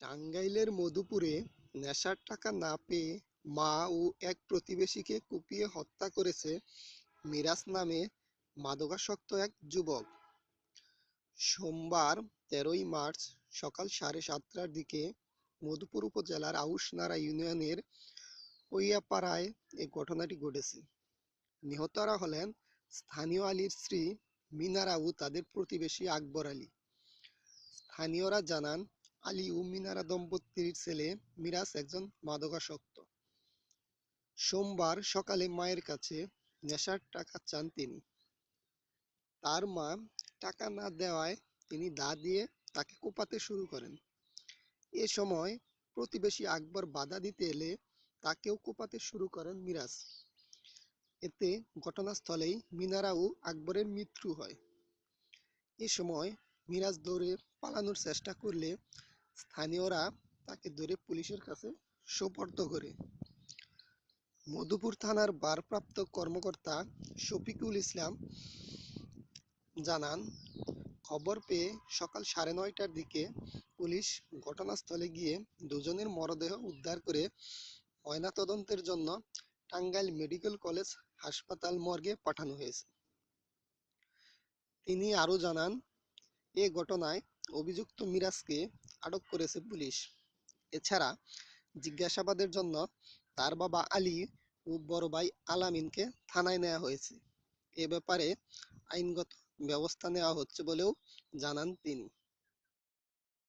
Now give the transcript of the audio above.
টাঙ্গাইলের মধুপুরে নেশার টাকা না পেয়ে মা ও এক প্রতিবেশীকে কুপিয়ে হত্যা করেছে মিরাজ নামে মাদকাসক্ত এক যুবক। সোমবার ১৩ই মার্চ সকাল ৭:৩০টার দিকে মধুপুর উপজেলার আউশনাড়া ইউনিয়নের পৈয়াপাড়ায় এ ঘটনাটি ঘটেছে। নিহতরা হলেন স্থানীয় আলীর স্ত্রী মিনারা ও তাদের প্রতিবেশী আকবর আলী। স্থানীয়রা জানান, আলী ও মিনারা দম্পতির ছেলে মিরাজ একজন মাদকাসক্ত। সোমবার সকালে মায়ের কাছে নেশার টাকা চান তিনি। তার মা টাকা না দেওয়ায় তিনি দা দিয়ে তাকে কোপাতে শুরু করেন। এ সময় প্রতিবেশী আকবর বাধা দিতে এলে তাকেও কোপাতে শুরু করেন মিরাজ। এতে ঘটনাস্থলেই মিনারা ও আকবরের মৃত্যু হয়। এ সময় মিরাজ দৌড়ে পালানোর চেষ্টা করলে স্থানীয়রা তাকে ধরে পুলিশের কাছে সোপর্দ করে। মধুপুর থানার ভারপ্রাপ্ত কর্মকর্তা শফিকুল ইসলাম জানান, খবর পেয়ে সকাল ৯:৩০টার দিকে পুলিশ ঘটনাস্থলে গিয়ে দুজনের মরদেহ উদ্ধার করে ময়নাতদন্তের জন্য টাঙ্গাইল মেডিকেল কলেজ হাসপাতাল মর্গে পাঠানো হয়েছে। তিনি আরও জানান, এ ঘটনায় অভিযুক্ত মিরাজকে আটক করেছে পুলিশ। এছাড়া জিজ্ঞাসাবাদের জন্য তার বাবা আলী ও বড় ভাই আলামিনকে থানায় নেওয়া হয়েছে। এ ব্যাপারে আইনগত ব্যবস্থা নেওয়া হচ্ছে বলেও জানান তিনি।